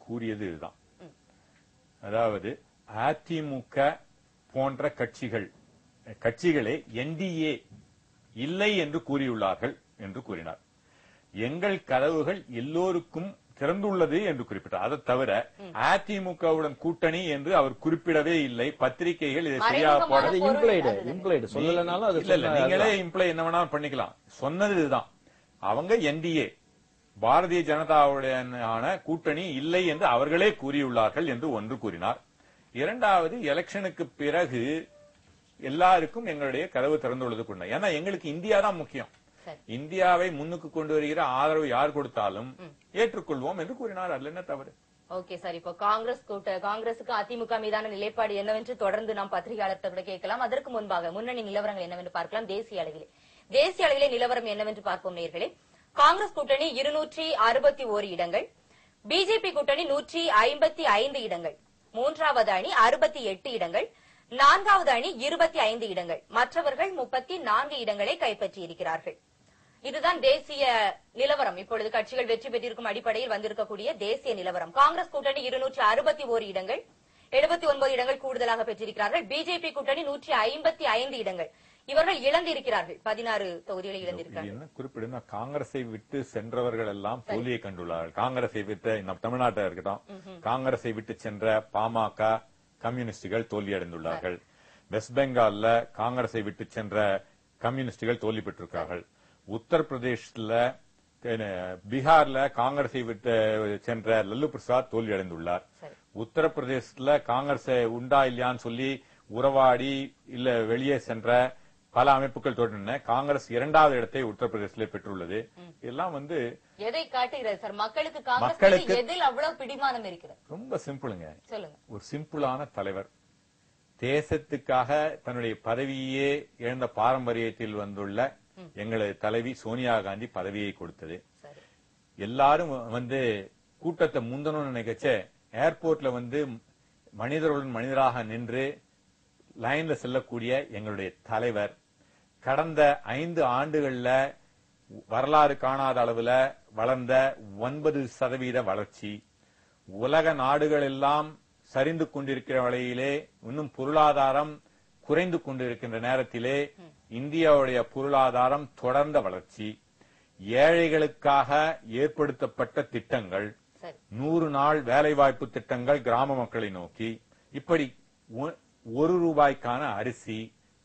கூறியது இதுதான். அதாவது அதிமுக போன்ற கட்சிகளே என்டிஏ இல்லை என்று கூறியுள்ளார்கள் என்று கூறினார். எங்கள் கதவுகள் எல்லோருக்கும் திறந்துள்ளது என்று குறிப்பிட்டார். அதை தவிர அதிமுகவுடன் கூட்டணி என்று அவர் குறிப்பிடவே இல்லை. பத்திரிகைகள் இதை சரியாக போட நீங்களே இம்ப்ளை என்ன வேணாலும் பண்ணிக்கலாம். சொன்னது இதுதான். அவங்க என்டிஏ பாரதிய ஜனதாவுடனான கூட்டணி இல்லை என்று அவர்களே கூறியுள்ளார்கள் என்று ஒன்று கூறினார். இரண்டாவது, எலெக்ஷனுக்கு பிறகு எல்லாருக்கும் எங்களுடைய கதவு திறந்துள்ளது கூட. ஏன்னா எங்களுக்கு இந்தியா தான் முக்கியம். இந்தியாவை முன்னுக்கு கொண்டு வருகிற ஆதரவு யார் கொடுத்தாலும் ஏற்றுக்கொள்வோம் என்று கூறினார். அதுல என்ன தவறு? ஓகே சார், இப்போ காங்கிரசுக்கு அதிமுக மீதான நிலைப்பாடு என்னவென்று தொடர்ந்து நாம் பத்திரிகையாளர்களை கேட்கலாம். அதற்கு முன்பாக முன்னணி நிலவரங்கள் என்னவென்று பார்க்கலாம். தேசிய அளவிலே நிலவரம் என்னவென்று பார்ப்போம் நேயர்களே. காங்கிரஸ் கூட்டணி 261 இடங்கள், பிஜேபி கூட்டணி 155 இடங்கள், மூன்றாவது அணி 68 இடங்கள், நான்காவது அணி 25 இடங்கள், மற்றவர்கள் 34 இடங்களை கைப்பற்றி இருக்கிறார்கள். இதுதான் தேசிய நிலவரம். இப்பொழுது கட்சிகள் வெற்றி பெற்றிருக்கும் அடிப்படையில் வந்திருக்கக்கூடிய தேசிய நிலவரம். காங்கிரஸ் கூட்டணி 261 இடங்கள், 79 இடங்கள் கூடுதலாக பெற்றிருக்கிறார்கள். பிஜேபி கூட்டணி 155 இடங்கள். இவர்கள் இழந்திருக்கிறார்கள், 16 தொகுதிகளை இழந்திருக்கிறார்கள். என்ன குறிப்பிடுனா, காங்கிரஸை விட்டு சென்றவர்கள் எல்லாம் தோல்வியை கண்டுள்ளார்கள். காங்கிரஸை விட்டு தமிழ்நாட்டில் இருக்கட்டும், காங்கிரஸை விட்டு சென்ற பாமக கம்யூனிஸ்டுகள் தோல்வியடைந்துள்ளார்கள். வெஸ்ட் பெங்கால்ல காங்கிரஸை விட்டு சென்ற கம்யூனிஸ்டுகள் தோல்வி பெற்றிருக்கிறார்கள். உத்தரப்பிரதேசத்துல பீகார்ல காங்கிரஸை விட்டு சென்ற லல்லு பிரசாத் தோல்வி அடைந்துள்ளார். உத்தரப்பிரதேசத்துல காங்கிரஸ் உண்டா இல்லையான்னு சொல்லி உறவாடி இல்ல வெளியே சென்ற பல அமைப்புகள் தோற்றின. காங்கிரஸ் 2வது இடத்தை உத்தரப்பிரதேசத்தில் பெற்றுள்ளது. இதெல்லாம் எதை காட்டுகிறது சார்? மக்களுக்கு எதில் அவ்வளவு பிடிமானம் இருக்கிறது? ரொம்ப சிம்பிளுங்க. சொல்லுங்க. ஒரு சிம்பிளான தலைவர், தேசத்துக்காக தன்னுடைய பதவியே இழந்த பாரம்பரியத்தில் வந்துள்ள எங்களது தலைவி சோனியா காந்தி பதவியை கொடுத்தது. எல்லாரும் கூட்டத்தை முந்தணும்னு நினைக்கச்ச ஏர்போர்ட்ல மனிதர்களுடன் மனிதராக நின்று லைன்ல செல்லக்கூடிய எங்களுடைய தலைவர் கடந்த 5 ஆண்டுகள்ல வரலாறு காணாத அளவுல வளர்ந்த 9% வளர்ச்சி, உலக நாடுகள் எல்லாம் சரிந்து கொண்டிருக்கிற வேளையிலே இன்னும் பொருளாதாரம் குறைந்து கொண்டிருக்கின்ற நேரத்திலே இந்தியாவுடைய பொருளாதாரம் தொடர்ந்த வளர்ச்சி, ஏழைகளுக்காக ஏற்படுத்தப்பட்ட திட்டங்கள், 100 நாள் வேலைவாய்ப்பு திட்டங்கள் கிராம மக்களை நோக்கி, இப்படி 1 ரூபாய்க்கான அரிசி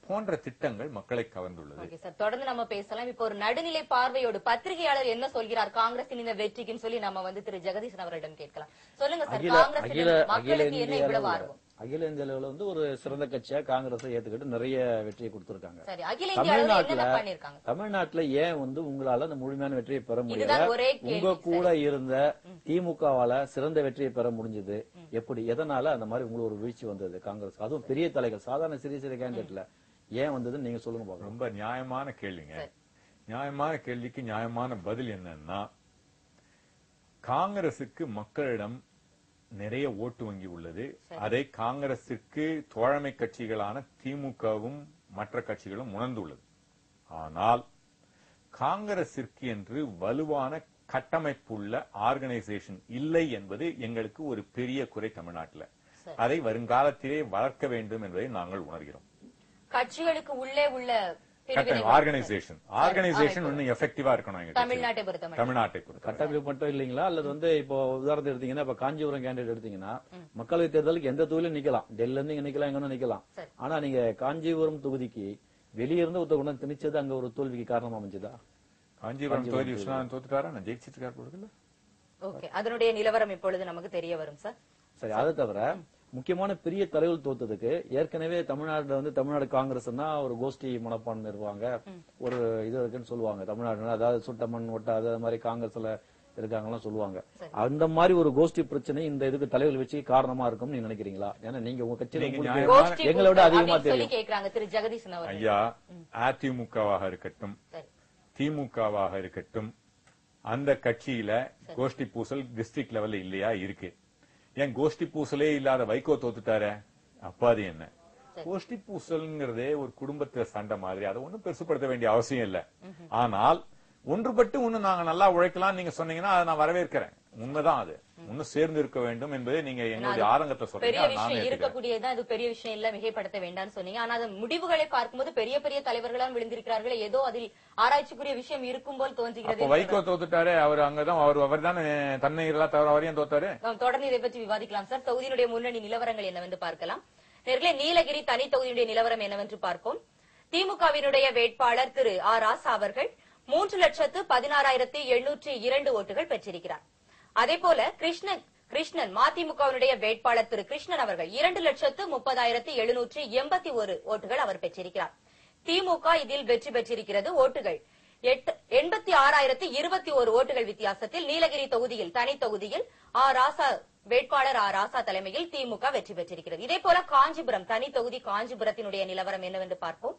போன்ற திட்டங்கள் மக்களை கவர்ந்துள்ளது. தொடர்ந்து நம்ம பேசலாம். இப்போ ஒரு நடுநிலை பார்வையோடு பத்திரிகையாளர் என்ன சொல்கிறார் காங்கிரசின் இந்த வெற்றிக்குன்னு சொல்லி நம்ம திரு ஜெகதீசன் அவர்களிடம் கேட்கலாம். சொல்லுங்க சார், காங்கிரஸ் மக்களுக்கு என்ன இவ்வளவு ஆர்வம்? அகில இந்திய அளவுல ஒரு சிறந்த கட்சியா காங்கிரஸை ஏத்துக்கிட்டு நிறைய வெற்றியை கொடுத்திருக்காங்க. தமிழ்நாட்டுல ஏன் உங்களால அந்த முழுமையான வெற்றியை பெற முடியல? உங்க கூட இருந்த திமுகவால சிறந்த வெற்றியை பெற முடிஞ்சது எப்படி? எதனால அந்த மாதிரி உங்களுக்கு ஒரு வீழ்ச்சி வந்தது காங்கிரஸ்? அதுவும் பெரிய தலைகள், சாதாரண சிறிய கேண்டிடேட்ல ஏன் வந்ததுன்னு நீங்க சொல்லுங்க பாருங்க. ரொம்ப நியாயமான கேள்விங்க. நியாயமான கேள்விக்கு நியாயமான பதில் என்னன்னா, காங்கிரசுக்கு மக்களிடம் நிறைய ஓட்டு வங்கி உள்ளது. அதை காங்கிரசுக்கு தோழமை கட்சிகளான திமுகவும் மற்ற கட்சிகளும் உணர்ந்துள்ளது. ஆனால் காங்கிரசிற்கு என்று வலுவான கட்டமைப்புள்ள ஆர்கனைசேஷன் இல்லை என்பது எங்களுக்கு ஒரு பெரிய குறை தமிழ்நாட்டில். அதை வருங்காலத்திலே வளர்க்க வேண்டும் என்பதை நாங்கள் உணர்கிறோம். கட்சிகளுக்கு உள்ளே உள்ள ஆர்கனைசேஷன் இன்னும் எஃபெக்டிவா இருக்கணும். தமிழ்நாட்டை பொறுத்த கட்டமைப்பு மட்டும் இல்லீங்களா? அல்லது இப்போ உதாரணத்தை எடுத்தீங்கன்னா, இப்ப காஞ்சிபுரம் கேண்டிடேட் எடுத்தீங்கன்னா, மக்களவை தேர்தலுக்கு எந்த தொகுதியிலும் நிக்கலாம், டெல்லியில இருந்து இங்க நிக்கலாம், எங்க நிக்கலாம். ஆனா நீங்க காஞ்சிபுரம் தொகுதிக்கு வெளியிருந்து ஒருத்தர் கொண்டு திணிச்சது அங்க ஒரு தோல்விக்கு காரணமா அமைஞ்சதா? காஞ்சிபுரம் தொகுதி விஸ்வநாதன் தோத்துட்டாரா? நான் ஜெயிச்சிட்டு. ஓகே, அதனுடைய நிலவரம் இப்பொழுது நமக்கு தெரிய வரும் சார். சரி, அதை தவிர முக்கியமான பெரிய தலைவர் தோத்ததுக்கு ஏற்கனவே தமிழ்நாடு காங்கிரஸ்னா ஒரு கோஷ்டி மனப்பான்மை இருப்பாங்க, ஒரு இது இருக்குன்னு சொல்லுவாங்க. தமிழ்நாடு அதாவது சுட்டமண் ஒட்டாது மாதிரி காங்கிரஸ்ல இருக்காங்கலாம் சொல்லுவாங்க. அந்த மாதிரி ஒரு கோஷ்டி பிரச்சனை இந்த இதுக்கு தலைவர் வச்சு காரணமா இருக்கும் நீங்க நினைக்கிறீங்களா? ஏன்னா நீங்க உங்க கட்சியில எங்களோட அதிகமா தெரியும். ஐயா, அதிமுகவாக இருக்கட்டும் திமுகவாக இருக்கட்டும், அந்த கட்சியில கோஷ்டி பூசல் டிஸ்ட்ரிக்ட் லெவல்ல இல்லையா? இருக்கு. ஏன் கோஷ்டி பூசலே இல்லாத வைகோ தோத்துட்டார? அப்பாது என்ன கோஷ்டி பூசல்ங்கிறதே ஒரு குடும்பத்துல சண்டை மாதிரி, அதை ஒன்னும் பெருசுப்படுத்த வேண்டிய அவசியம் இல்ல. ஆனால் ஒன்றுபட்டு இன்னும் நாங்க நல்லா உழைக்கலாம் நீங்க சொன்னீங்கன்னா அதை நான் வரவேற்கிறேன். உண்மைதான், அது இன்னும் சேர்ந்து இருக்க வேண்டும் என்பதை நீங்க எங்களுடைய ஆரங்கத்தை பெரிய சொல்றீங்க. விஷயம் இருக்கக்கூடியதான், இது பெரிய விஷயம் இல்ல, மிகைப்படுத்த வேண்டாம்னு சொன்னீங்க. ஆனா அது முடிவுகளை பார்க்கும்போது பெரிய பெரிய தலைவர்களாம் விழுந்திருக்கிறார்கள், ஏதோ அதில் ஆராய்ச்சிக்குரிய விஷயம் இருக்கும் போல் தோன்றுகிறது. வைகோ தோத்துட்டாரு, அவர் அங்கதான் அவர் தானே தன்னை தவிர அவரையும் தோத்தாரு. தொடர்ந்து இதை பற்றி விவாதிக்கலாம் சார். தொகுதியினுடைய முன்னணி நிலவரங்கள் என்னவென்று பார்க்கலாம். நேர்களே, நீலகிரி தனி தொகுதியினுடைய நிலவரம் என்னவென்று பார்ப்போம். திமுகவினுடைய வேட்பாளர் திரு ஆ ராசா அவர்கள் 3,16,702 ஓட்டுகள் பெற்றிருக்கிறார். அதேபோல கிருஷ்ணன் மதிமுகவினுடைய வேட்பாளர் திரு கிருஷ்ணன் அவர்கள் 2,30,781 ஓட்டுகள் அவர் பெற்றிருக்கிறார். திமுக இதில் வெற்றி பெற்றிருக்கிறது. ஓட்டுகள் 86,021 ஓட்டுகள் வித்தியாசத்தில் நீலகிரி தொகுதியில் தனி தொகுதியில் வேட்பாளர் ஆ ராசா தலைமையில் திமுக வெற்றி பெற்றிருக்கிறது. இதேபோல காஞ்சிபுரம் தனி தொகுதி காஞ்சிபுரத்தினுடைய நிலவரம் என்னவென்று பார்ப்போம்.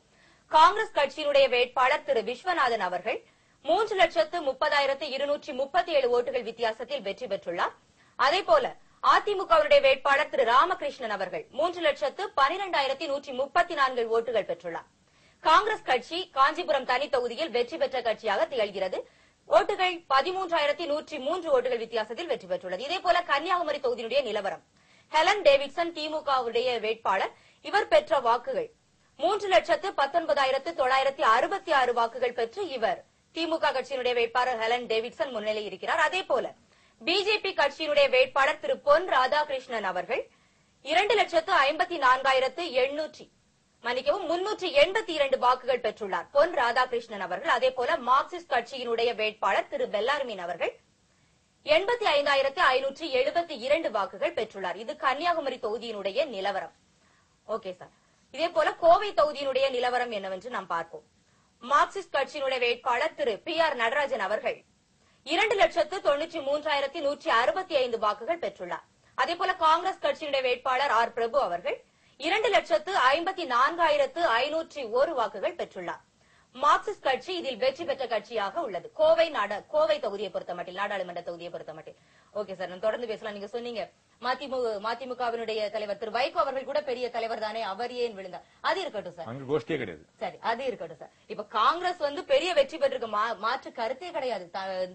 காங்கிரஸ் கட்சியினுடைய வேட்பாளர் திரு விஸ்வநாதன் அவர்கள் 3,30,237 ஓட்டுகள் வித்தியாசத்தில் வெற்றி பெற்றுள்ளார். அதேபோல அதிமுகவுடைய வேட்பாளர் திரு ராமகிருஷ்ணன் அவர்கள் 3,12,134 ஓட்டுகள் பெற்றுள்ளார். காங்கிரஸ் கட்சி காஞ்சிபுரம் தனி தொகுதியில் வெற்றி பெற்ற கட்சியாக திகழ்கிறது. ஓட்டுகள் 13,103 ஓட்டுகள் வித்தியாசத்தில் வெற்றி பெற்றுள்ளது. இதேபோல கன்னியாகுமரி தொகுதியினுடைய நிலவரம். ஹெலன் டேவிட்சன் திமுகவுடைய வேட்பாளர், இவர் பெற்ற வாக்குகள் 3,19,966 வாக்குகள் பெற்று இவர் திமுக கட்சியினுடைய வேட்பாளர் ஹெலன் டேவிட்சன் முன்னிலை இருக்கிறார். அதேபோல பிஜேபி கட்சியினுடைய வேட்பாளர் திரு பொன் ராதாகிருஷ்ணன் அவர்கள் 2,54,382 வாக்குகள் பெற்றுள்ளார். பொன் ராதாகிருஷ்ணன் அவர்கள். அதேபோல மார்க்சிஸ்ட் கட்சியினுடைய வேட்பாளர் திரு பெல்லார்மின் அவர்கள் 85,572 வாக்குகள் பெற்றுள்ளார். இது கன்னியாகுமரி தொகுதியினுடைய நிலவரம். Okay sir. இதேபோல கோவை தொகுதியினுடைய நிலவரம் என்னவென்று நாம் பார்ப்போம். மார்க்சிஸ்ட் கட்சியினுடைய வேட்பாளர் திரு பி ஆர் நடராஜன் அவர்கள் 2,93,165 வாக்குகள் பெற்றுள்ளார். அதேபோல காங்கிரஸ் கட்சியினுடைய வேட்பாளர் ஆர் பிரபு அவர்கள் 2,54,501 வாக்குகள் பெற்றுள்ளார். மார்க்சிஸ்ட் கட்சி இதில் வெற்றி பெற்ற கட்சியாக உள்ளது. கோவை தொகுதியை பொறுத்தமட்டில், நாடாளுமன்ற தொகுதியை பொறுத்தமட்டில். ஓகே சார், நம்ம தொடர்ந்து பேசலாம். நீங்க சொன்னீங்க மதிமுகவினுடைய தலைவர் திரு வைகோ அவர்கள் கூட பெரிய தலைவர் தானே, அவர் ஏன் விழுந்தார்? அது இருக்கட்டும் சார், அங்க கோஷ்டியே கிடையாது. சரி, அது இருக்கட்டும் சார். இப்ப காங்கிரஸ் பெரிய வெற்றி பெற்றிருக்கு, மாற்று கருத்தே கிடையாது.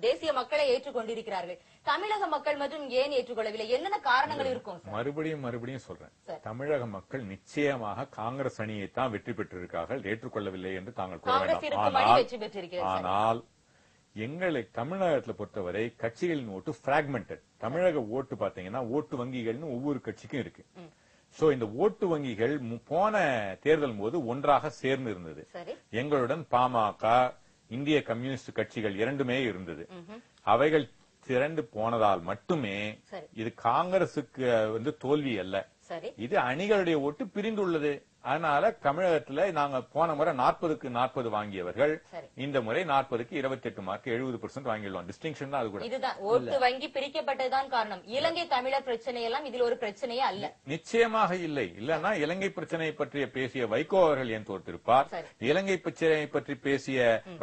தேசிய மக்களை ஏற்றுக்கொண்டிருக்கிறார்கள். தமிழக மக்கள் மற்றும் ஏன் ஏற்றுக்கொள்ளவில்லை? என்னென்ன காரணங்கள் இருக்கும்? மறுபடியும் சொல்றேன், தமிழக மக்கள் நிச்சயமாக காங்கிரஸ் அணியை தான் வெற்றி பெற்றிருக்கார்கள், ஏற்றுக்கொள்ளவில்லை என்று தாங்கள் கூற வேண்டாம். ஆனால் எங்களை தமிழகத்தில் பொறுத்தவரை கட்சிகளின் ஓட்டு பிராக்மெண்டட். தமிழக ஓட்டு பாத்தீங்கன்னா ஓட்டு வங்கிகள்னு ஒவ்வொரு கட்சிக்கும் இருக்கு. சோ இந்த ஓட்டு வங்கிகள் போன தேர்தல் போது ஒன்றாக சேர்ந்து இருந்தது. எங்களுடன் பாமக, இந்திய கம்யூனிஸ்ட் கட்சிகள் இரண்டுமே இருந்தது. அவைகள் திரண்டு போனதால் மட்டுமே இது காங்கிரசுக்கு தோல்வி அல்ல, இது அணிகளுடைய ஓட்டு பிரிந்துள்ளது. அதனால தமிழகத்துல நாங்க போன முறை 40க்கு 40 வாங்கியவர்கள் இந்த முறை 40க்கு 28 மார்க் 70% வாங்கிடுவோம். டிஸ்டிங்ஷன் தான் அது கூட. இதுதான் ஓட்டு வங்கி பிரிக்கப்பட்டதுதான் காரணம். இலங்கை தமிழர் பிரச்சனை எல்லாம் இதில் ஒரு பிரச்சனையே அல்ல. நிச்சயமாக இல்லை. இல்லன்னா இலங்கை பிரச்சனை பற்றிய பேசிய வைகோ அவர்கள் ஏன் தோற்றிருப்பார்? இலங்கை பிரச்சனை பற்றி பேசிய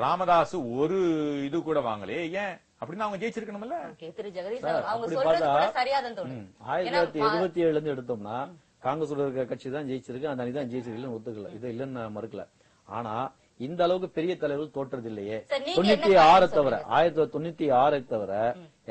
ராமதாஸ் ஒரு இது கூட வாங்கலையே, ஏன்? அப்படின்னு அவங்க ஜெயிச்சிருக்கணும்ல. திரு ஜெகதீஷ் அவங்க சொல்றது சரியாதான் தோணும். 1977 இருந்து எடுத்தோம்னா காங்கிரஸ் இருக்க கட்சி தான் ஜெயிச்சிருக்கு, அந்த அணி தான் ஜெயிச்சிருக்கு, ஒத்துக்கல, இது இல்லன்னு மறுக்கல. ஆனா இந்த அளவுக்கு பெரிய தலைவர்கள் தோற்றது இல்லையே. 96 தவிர 1996 தவிர.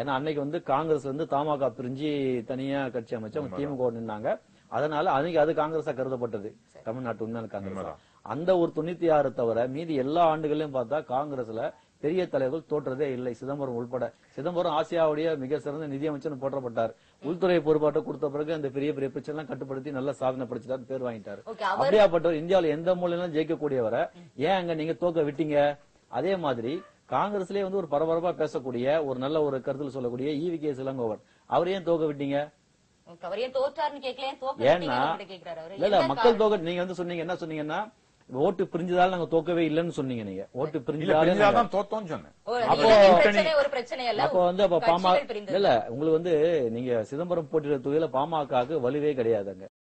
ஏன்னா அன்னைக்கு காங்கிரஸ் தமாக பிரிஞ்சு தனியா கட்சி அமைச்சு அவங்க திமுக நின்னாங்க. அதனால அன்னைக்கு அது காங்கிரஸா கருதப்பட்டது, தமிழ்நாட்டு உண்மையான காங்கிரஸ். அந்த ஒரு 96 தவிர மீதி எல்லா ஆண்டுகளையும் பார்த்தா காங்கிரஸ்ல பெரிய தலைவர்கள் தோற்றதே இல்லை, சிதம்பரம் உள்பட. சிதம்பரம் ஆசியாவுடைய மிக சிறந்த நிதியமைச்சர் போற்றப்பட்டார். உள்துறை பொறுப்பாட்ட கொடுத்த பிறகு அந்த பெரிய பெரிய பிரச்சனை எல்லாம் கட்டுப்படுத்தி நல்ல சாதனை படிச்சுட்டாரு, பேர் வாங்கிட்டாரு. அப்படியாப்பட்டவர் இந்தியாவில எந்த மூலையிலும் ஜெயிக்கக்கூடியவரை ஏன் அங்க நீங்க தோக்க விட்டீங்க? அதே மாதிரி காங்கிரஸ்லயே ஒரு பரபரப்பா பேசக்கூடிய ஒரு நல்ல ஒரு கருத்துல சொல்லக்கூடிய ஈவி.கே. இளங்கோவன், அவர் ஏன் தோக்க விட்டீங்க? ஏன்னா இல்ல மக்கள் தோக்க நீங்க சொன்னீங்க, என்ன சொன்னீங்கன்னா ஓட்டு பிரிஞ்சதால நாங்க தோக்கவே இல்லன்னு சொன்னீங்க. நீங்க ஓட்டு பிரிஞ்சதால தோத்தோம்னு சொன்னேன். அப்ப பாமக இல்ல உங்களுக்கு நீங்க சிதம்பரம் போட்டியிட தொகுதியில பாமகவுக்கு வலுவே கிடையாது. அங்க